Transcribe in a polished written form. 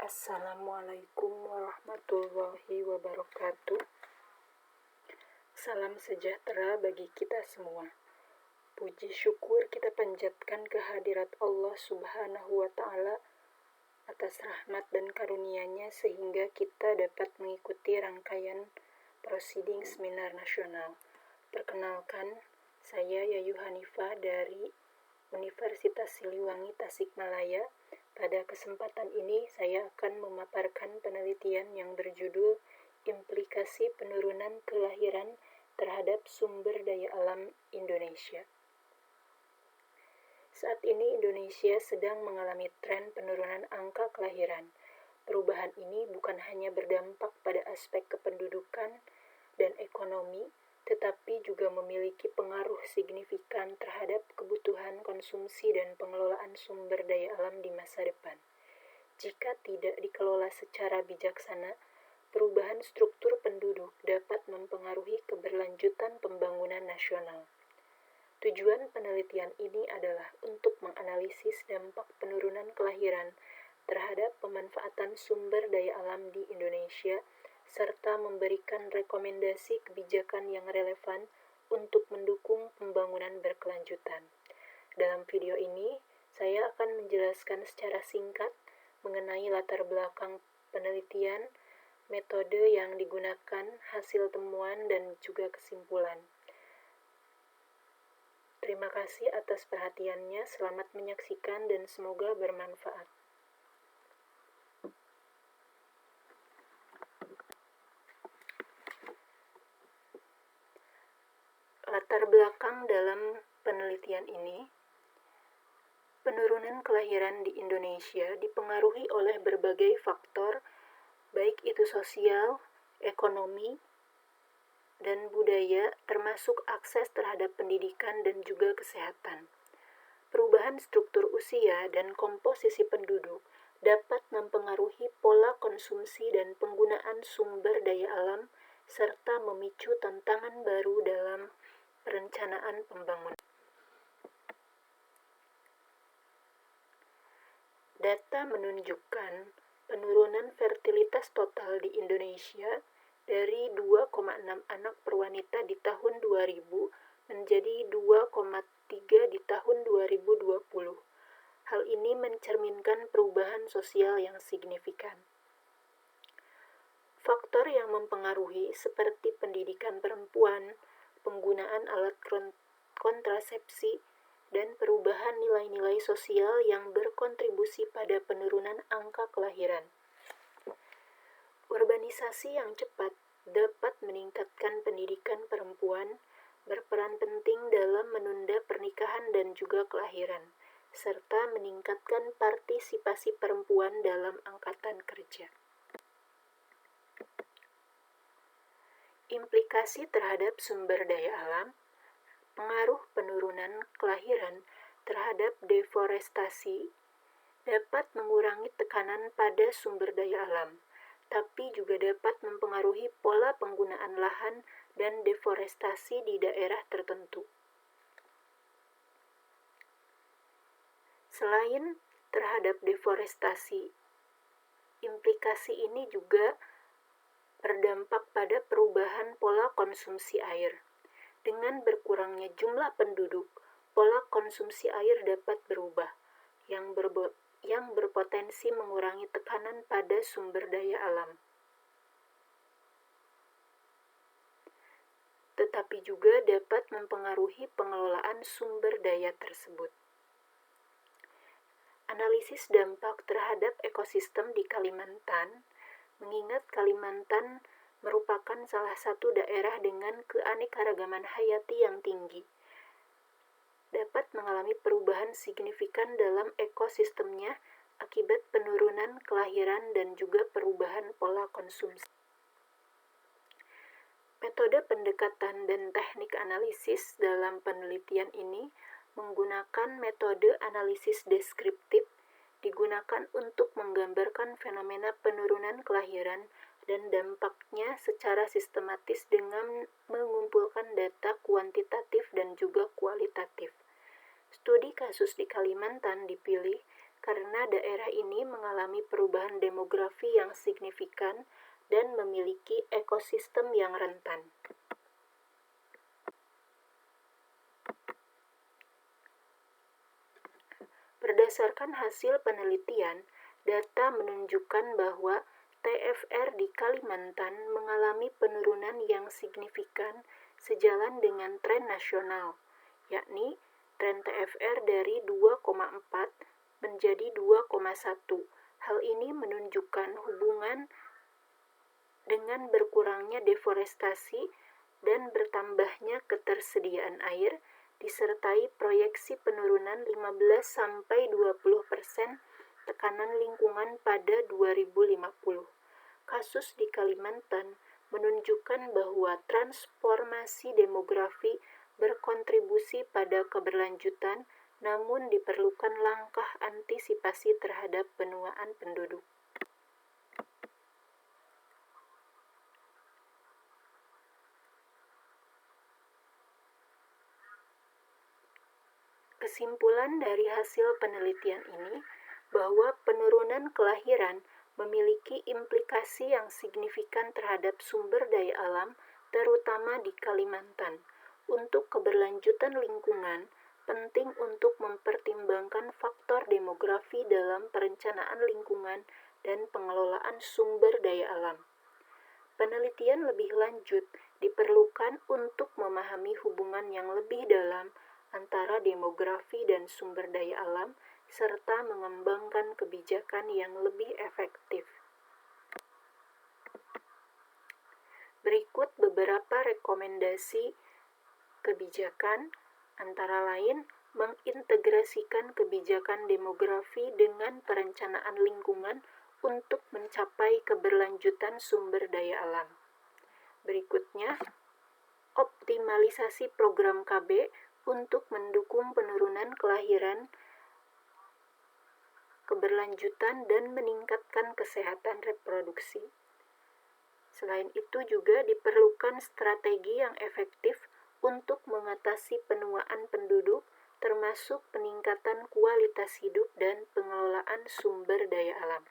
Assalamualaikum warahmatullahi wabarakatuh. Salam sejahtera bagi kita semua. Puji syukur kita panjatkan kehadirat Allah Subhanahu wa Ta'ala atas rahmat dan karunia-Nya sehingga kita dapat mengikuti rangkaian proceeding seminar nasional. Perkenalkan, saya Yayu Hanifah dari Universitas Siliwangi Tasikmalaya. Pada kesempatan ini saya akan memaparkan penelitian yang berjudul Implikasi Penurunan Kelahiran Terhadap Sumber Daya Alam Indonesia. Saat ini Indonesia sedang mengalami tren penurunan angka kelahiran. Perubahan ini bukan hanya berdampak pada aspek kependudukan dan ekonomi, tetapi juga memiliki pengaruh signifikan terhadap kebutuhan konsumsi dan pengelolaan sumber daya alam di masa depan. Jika tidak dikelola secara bijaksana, perubahan struktur penduduk dapat mempengaruhi keberlanjutan pembangunan nasional. Tujuan penelitian ini adalah untuk menganalisis dampak penurunan kelahiran terhadap pemanfaatan sumber daya alam di Indonesia, serta memberikan rekomendasi kebijakan yang relevan untuk mendukung pembangunan berkelanjutan. Dalam video ini, saya akan menjelaskan secara singkat mengenai latar belakang penelitian, metode yang digunakan, hasil temuan, dan juga kesimpulan. Terima kasih atas perhatiannya, selamat menyaksikan dan semoga bermanfaat. Latar belakang dalam penelitian ini, penurunan kelahiran di Indonesia dipengaruhi oleh berbagai faktor, baik itu sosial, ekonomi, dan budaya, termasuk akses terhadap pendidikan dan juga kesehatan. Perubahan struktur usia dan komposisi penduduk dapat mempengaruhi pola konsumsi dan penggunaan sumber daya alam, serta memicu tantangan baru dalam perencanaan pembangunan. Data menunjukkan penurunan fertilitas total di Indonesia dari 2,6 anak per wanita di tahun 2000 menjadi 2,3 di tahun 2020. Hal ini mencerminkan perubahan sosial yang signifikan. Faktor yang mempengaruhi seperti pendidikan perempuan, penggunaan alat kontrasepsi, dan perubahan nilai-nilai sosial yang berkontribusi pada penurunan angka kelahiran. Urbanisasi yang cepat dapat meningkatkan pendidikan perempuan, berperan penting dalam menunda pernikahan dan juga kelahiran, serta meningkatkan partisipasi perempuan dalam angkatan kerja. Implikasi terhadap sumber daya alam, pengaruh penurunan kelahiran terhadap deforestasi dapat mengurangi tekanan pada sumber daya alam, tapi juga dapat mempengaruhi pola penggunaan lahan dan deforestasi di daerah tertentu. Selain terhadap deforestasi, implikasi ini juga berdampak pada perubahan pola konsumsi air. Dengan berkurangnya jumlah penduduk, pola konsumsi air dapat berubah, yang berpotensi mengurangi tekanan pada sumber daya alam. Tetapi juga dapat mempengaruhi pengelolaan sumber daya tersebut. Analisis dampak terhadap ekosistem di Kalimantan, mengingat Kalimantan merupakan salah satu daerah dengan keanekaragaman hayati yang tinggi, dapat mengalami perubahan signifikan dalam ekosistemnya akibat penurunan kelahiran dan juga perubahan pola konsumsi. Metode pendekatan dan teknik analisis dalam penelitian ini menggunakan metode analisis deskriptif, digunakan untuk menggambarkan fenomena penurunan kelahiran dan dampaknya secara sistematis dengan mengumpulkan data kuantitatif dan juga kualitatif. Studi kasus di Kalimantan dipilih karena daerah ini mengalami perubahan demografi yang signifikan dan memiliki ekosistem yang rentan. Berdasarkan hasil penelitian, data menunjukkan bahwa TFR di Kalimantan mengalami penurunan yang signifikan sejalan dengan tren nasional, yakni tren TFR dari 2,4 menjadi 2,1. Hal ini menunjukkan hubungan dengan berkurangnya deforestasi dan bertambahnya ketersediaan air, disertai proyeksi penurunan 15-20% tekanan lingkungan pada 2050. Kasus di Kalimantan menunjukkan bahwa transformasi demografi berkontribusi pada keberlanjutan, namun diperlukan langkah antisipasi terhadap penuaan penduduk. Kesimpulan dari hasil penelitian ini bahwa penurunan kelahiran memiliki implikasi yang signifikan terhadap sumber daya alam, terutama di Kalimantan. Untuk keberlanjutan lingkungan, penting untuk mempertimbangkan faktor demografi dalam perencanaan lingkungan dan pengelolaan sumber daya alam. Penelitian lebih lanjut diperlukan untuk memahami hubungan yang lebih dalam antara demografi dan sumber daya alam, serta mengembangkan kebijakan yang lebih efektif. Berikut beberapa rekomendasi kebijakan, antara lain mengintegrasikan kebijakan demografi dengan perencanaan lingkungan untuk mencapai keberlanjutan sumber daya alam. Berikutnya, optimalisasi program KB untuk mendukung penurunan kelahiran, keberlanjutan, dan meningkatkan kesehatan reproduksi. Selain itu juga diperlukan strategi yang efektif untuk mengatasi penuaan penduduk, termasuk peningkatan kualitas hidup dan pengelolaan sumber daya alam.